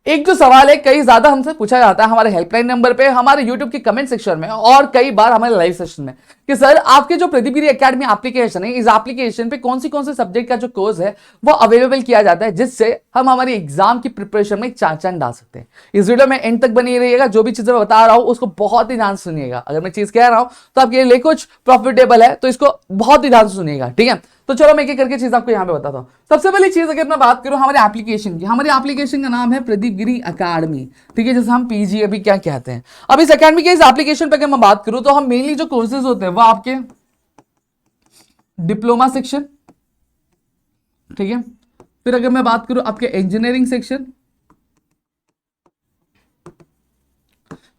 एक जो सवाल है कई ज्यादा हमसे पूछा जाता है हमारे हेल्पलाइन नंबर पे, हमारे यूट्यूब के कमेंट सेक्शन में और कई बार हमारे लाइव सेशन में कि सर आपके जो प्रदीप गिरी एकेडमी एप्लीकेशन है, इस एप्लीकेशन पे कौन से सब्जेक्ट का जो कोर्स है वो अवेलेबल किया जाता है जिससे हम हमारी एग्जाम की प्रिपरेशन में चांद चांद डाल सकते हैं। इस वीडियो में एंड तक बनी रहिएगा, जो भी चीजें मैं बता रहा हूं उसको बहुत ही ध्यान से सुनिएगा। अगर मैं चीज कह रहा हूं तो आपके लिए कुछ प्रॉफिटेबल है तो इसको बहुत ही ध्यान से सुनिएगा, ठीक है। तो चलो मैं एक करके चीज आपको यहाँ पे बताता हूँ। सबसे पहली चीज अगर मैं बात करूँ हमारे एप्लीकेशन की, हमारी एप्लीकेशन का नाम है प्रदीप गिरी एकेडमी, ठीक है, जैसे हम पीजी अभी क्या कहते हैं। अब इस एकेडमी के इस एप्लीकेशन पे अगर मैं बात करूँ तो हम मेनली जो कोर्सेज होते हैं वो आपके डिप्लोमा सेक्शन, ठीक है, फिर अगर मैं बात करूं आपके इंजीनियरिंग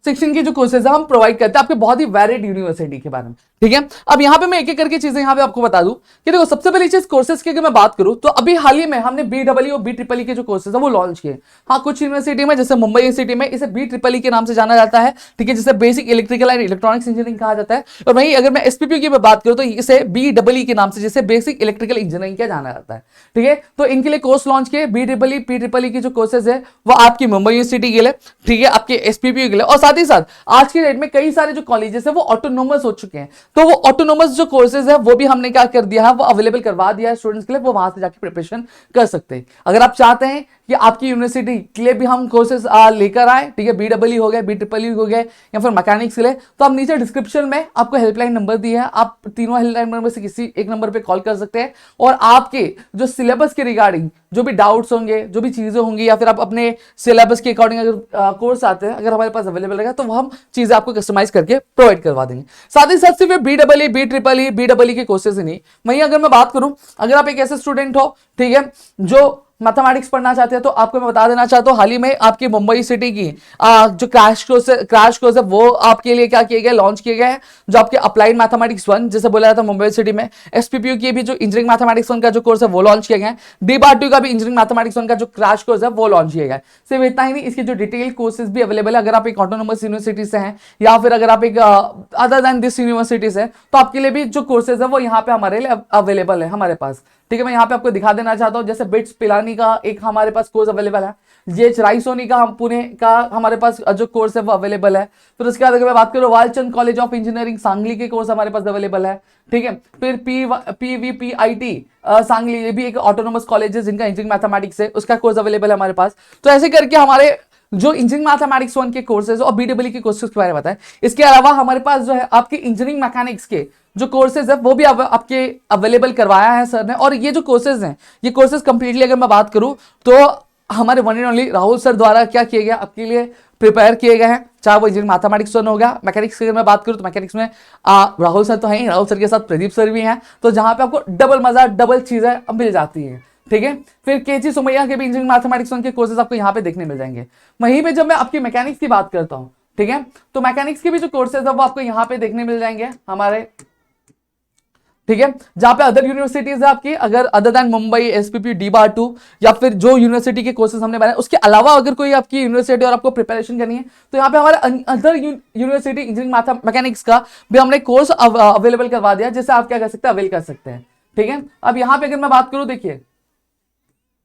सेक्शन के जो कोर्सेज है हम प्रोवाइड करते हैं आपके बहुत ही वैलिड यूनिवर्सिटी के बारे में, ठीक है। अब यहां पे मैं एक एक करके चीजें यहां पे आपको बता दूं कि देखो सबसे पहली चीज कोर्सेज की अगर मैं बात करूं तो अभी हाल ही में हमने BEE और BEEE के जो कोर्सेज है वो लॉन्च किए। हाँ, कुछ यूनिवर्सिटी में जैसे मुंबई यूनिवर्सिटी में इसे BEE के नाम से जाना जाता है, ठीक है, जिसे basic electrical and electronics engineering कहा जाता है। और वहीं अगर मैं SPPU की बात करूं तो इसे BEE के नाम से जिसे बेसिक इलेक्ट्रिकल इंजीनियरिंग किया जाना जाता है, ठीक है। तो इनके लिए कोर्स लॉन्च किए BEE PEE के जो कोर्सेज है वो आपकी मुंबई यूनिवर्सिटी के लिए, ठीक है, आपके SPPU के लिए, और साथ ही साथ आज के डेट में कई सारे जो कॉलेजेस है वो ऑटोनोमस हो चुके हैं। तो वो ऑटोनोमस जो कोर्सेज है वो भी हमने क्या कर दिया है, वो अवेलेबल करवा दिया है स्टूडेंट्स के लिए, वो वहां से जाके प्रिपरेशन कर सकते हैं। अगर आप चाहते हैं कि आपकी यूनिवर्सिटी के लिए भी हम कोर्सेज लेकर आए, ठीक है, BEE हो गए, BEEE हो गए या फिर मैकेनिक्स के लिए, तो आप नीचे डिस्क्रिप्शन में आपको हेल्पलाइन नंबर दिया है, आप तीनों हेल्पलाइन नंबर में से किसी एक नंबर पे कॉल कर सकते हैं और आपके जो सिलेबस के रिगार्डिंग जो भी डाउट्स होंगे, जो भी चीजें होंगी, या फिर आप अपने सिलेबस के अकॉर्डिंग अगर कोर्स आते हैं अगर हमारे पास अवेलेबल रहेगा तो हम चीजें आपको कस्टमाइज करके प्रोवाइड करवा देंगे। साथ ही साथ सिर्फ BEE के कोर्सेज ही नहीं, वहीं अगर मैं बात करूं अगर आप एक ऐसे स्टूडेंट हो, ठीक है, जो मैथमेटिक्स पढ़ना चाहते हैं तो आपको मैं बता देना चाहता हूँ हाल ही में आपकी मुंबई सिटी की जो क्रैश कोर्स है वो आपके लिए क्या किए गए, लॉन्च किए गए हैं, जो आपके अप्लाइड मैथमेटिक्स 1 जैसे बोला जाता है मुंबई सिटी में। SPPU की भी जो इंजीनियरिंग मैथमेटिक्स 1 का जो कोर्स है वो लॉन्च किया गया है। DBAR2 का भी इंजीनियरिंग मैथमेटिक्स 1 का जो क्रैश कोर्स है वो लॉन्च किया गया है। सिर्फ इतना ही नहीं, इसके जो डिटेल कोर्सेज भी अवेलेबल है। अगर आप एक ऑटोनोमस यूनिवर्सिटी से हैं या फिर अगर आप एक अदर देन दिस यूनिवर्सिटी से, तो आपके लिए भी जो कोर्सेज है वो यहाँ पे हमारे लिए अवेलेबल है हमारे पास, ठीक है। मैं यहाँ पे आपको दिखा देना चाहता हूँ, जैसे बिट्स पिलानी का एक हमारे पास कोर्स अवेलेबल है, JH राइसोनी का हम पुणे का हमारे पास जो कोर्स है वो अवेलेबल है। फिर उसके बाद अगर मैं बात करूँ Walchand college of engineering Sangli के कोर्स हमारे पास अवेलेबल है, ठीक है। फिर PVPIT सांगली, ये भी एक ऑटोनोमस कॉलेज है जिनका इंजीनियरिंग मैथमेटिक्स है, उसका कोर्स अवेलेबल है हमारे पास। तो ऐसे करके हमारे जो इंजीनियरिंग मैथमेटिक्स 1 के कोर्सेज और BEE के कोर्सेज के बारे में बताएं। इसके अलावा हमारे पास जो है आपके इंजीनियरिंग मैकेनिक्स के जो कोर्सेज है वो भी आपके अवेलेबल करवाया है सर ने। और ये जो कोर्सेज हैं, ये कोर्सेज कंप्लीटली अगर मैं बात करूं तो हमारे one and only Rahul sir द्वारा क्या किए गया, आपके लिए प्रिपेयर किए गए हैं। चाहे वो इंजीनियरिंग मैथमेटिक्स 1 हो गया, मैकेनिक्स की अगर मैं बात करूं तो मैकेनिक्स में राहुल सर तो हैं ही, राहुल सर के साथ प्रदीप सर भी हैं, तो जहां पे आपको डबल मजा, डबल चीजें मिल जाती हैं, ठीक है। फिर KG सुमैया के भी इंजीनियरिंग मैथमेटिक्स 1 के कोर्सेज आपको यहाँ पे देखने मिल जाएंगे। वहीं पे जब मैं आपकी मैकेनिक्स की बात करता हूँ, ठीक है, तो मैकेनिक्स के भी जो कोर्सेज है वो आपको यहाँ पे देखने मिल जाएंगे हमारे, ठीक है, जहां पे अदर यूनिवर्सिटीज है आपकी, अगर other than Mumbai SPPU DBAR2 या फिर जो यूनिवर्सिटी के कोर्सेज हमने बनाए उसके अलावा अगर कोई आपकी यूनिवर्सिटी और आपको प्रिपरेशन करनी है तो यहाँ पे हमारे अदर यूनिवर्सिटी इंजीनियरिंग मैकेनिक्स का भी हमने कोर्स अवेलेबल करवा दिया, जिससे आप क्या कर सकते हैं, अवेल कर सकते हैं, ठीक है। अब यहाँ पे अगर मैं बात करूं, देखिए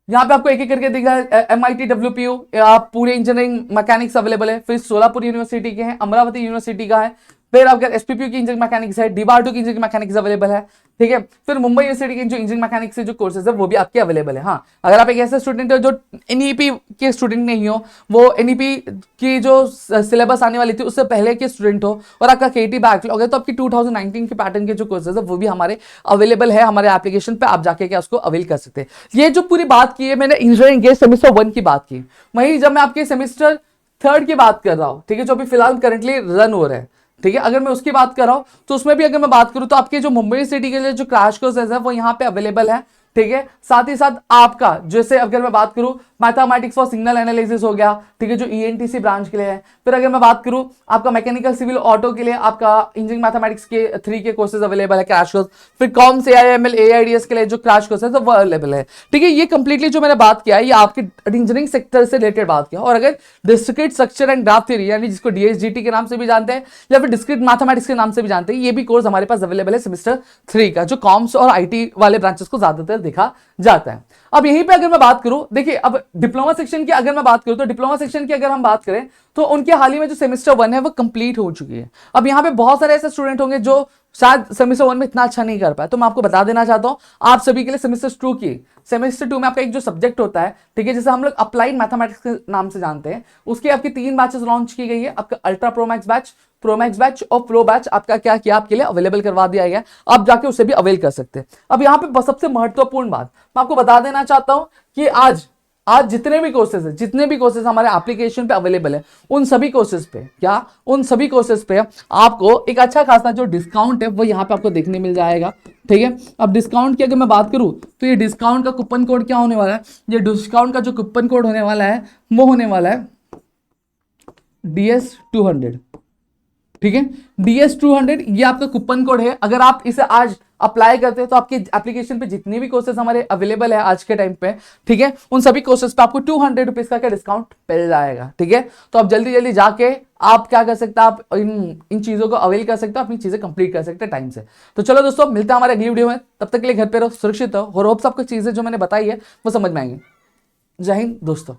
यहाँ पे आपको एक एक करके दिखा है MIT WPU पूरे इंजीनियरिंग मैकेनिक्स अवेलेबल है। फिर सोलापुर यूनिवर्सिटी के हैं, अमरावती यूनिवर्सिटी का है, फिर अगर SPPU की इंजीनियरिंग मैकेनिक्स है, DBAR2 की इंजीनियरिंग मैकेनिक्स अवेलेबल है, ठीक है। फिर मुंबई यूनिवर्सिटी की जो इंजीनियरिंग मैकेनिक्स से जो कोर्सेज है वो भी आपके अवेलेबल है। हाँ, अगर आप एक ऐसे स्टूडेंट हो जो NEP के स्टूडेंट नहीं हो, वो NEP की जो सिलेबस आने वाली थी उससे पहले के स्टूडेंट हो और आपका KT बैकलॉग है, तो आपकी 2019 के पैटर्न के जो कोर्सेज है वो भी हमारे अवेलेबल है हमारे एप्लीकेशन पे, आप जाके क्या उसको अवेल कर सकते हैं। ये जो पूरी बात की है मैंने इंजीनियरिंग के सेमेस्टर 1 की बात की, वहीं जब मैं आपके सेमेस्टर 3 की बात कर रहा हूँ, ठीक है, जो अभी फिलहाल करंटली रन हो रहा है, ठीक है, अगर मैं उसकी बात कर रहा हूं तो उसमें भी अगर मैं बात करूं तो आपके जो मुंबई सिटी के लिए जो क्रैश कोर्सेज है वो यहाँ पे अवेलेबल है, ठीक है। साथ ही साथ आपका जैसे अगर मैं बात करूं मैथमेटिक्स फॉर सिग्नल एनालिसिस हो गया, ठीक है, जो ENTC ब्रांच के लिए है। फिर अगर मैं बात करूं आपका मैकेनिकल सिविल ऑटो के लिए आपका इंजीनियरिंग मैथमेटिक्स के 3 के कोर्सेज अवेलेबल है, क्रैश कोर्स। फिर कॉम्स AIML AIDS के लिए जो क्रैश कोर्स है वो अवेलेबल है, ठीक है। ये कंप्लीटली जो मैंने बात किया है ये आपके इंजीनियरिंग सेक्टर से रिलेटेड बात किया। और अगर discrete structure and graph theory यानी जिसको DSGT के नाम से भी जानते हैं या फिर डिस्क्रीट मैथमेटिक्स के नाम से भी जानते हैं, ये भी कोर्स हमारे पास अवेलेबल है सेमेस्टर 3 का, जो कॉम्स और IT वाले ब्रांचेस को ज्यादातर देखा जाता है। अब यहीं पे अगर मैं बात करूं, देखिए अब डिप्लोमा सेक्शन की अगर मैं बात करूं तो डिप्लोमा सेक्शन की अगर हम बात करें तो उनके हाल ही में जो सेमेस्टर 1 है वो कंप्लीट हो चुकी है। अब यहाँ पे बहुत सारे ऐसे स्टूडेंट होंगे जो शायद सेमेस्टर 1 में इतना अच्छा नहीं कर पाए, तो मैं आपको बता देना चाहता हूं आप सभी के लिए सेमेस्टर 2 में आपका एक जो सब्जेक्ट होता है, ठीक है, जैसे हम लोग अप्लाइड मैथमेटिक्स के नाम से जानते हैं, उसकी आपकी 3 बैचेस लॉन्च की गई है। आपका अल्ट्रा प्रोमैक्स बैच और प्रो बैच आपका क्या किया, आपके लिए अवेलेबल करवा दिया गया, आप जाके उसे भी अवेल कर सकते हैं। अब यहाँ पे सबसे महत्वपूर्ण बात मैं आपको बता देना चाहता हूं कि आज जितने भी कोर्सेज हमारे एप्लीकेशन पे अवेलेबल है, उन सभी कोर्सेज पे आपको एक अच्छा खासा जो डिस्काउंट है वो यहाँ पे आपको देखने मिल जाएगा, ठीक है। अब डिस्काउंट की अगर मैं बात करूं तो ये डिस्काउंट का कूपन कोड क्या होने वाला है, ये डिस्काउंट का जो कूपन कोड होने वाला है वो होने वाला है DS200, ठीक है। DS200 ये आपका कूपन कोड है। अगर आप इसे आज अप्लाई करते हैं तो आपके एप्लीकेशन पे जितने भी कोर्सेज हमारे अवेलेबल है आज के टाइम पे, ठीक है, उन सभी कोर्सेज पे आपको 200 रुपीज का डिस्काउंट मिल जाएगा, ठीक है। तो आप जल्दी जाके आप क्या कर सकते हैं, आप इन चीजों को अवेल कर सकते हो, अपनी चीजें कंप्लीट कर सकते हैं टाइम से। तो चलो दोस्तों, मिलते हैं हमारे अगली वीडियो में, तब तक के लिए घर पे रहो, सुरक्षित रहो और होप्स आपको चीजें जो मैंने बताई है वो समझ में आएंगी। जय हिंद दोस्तों।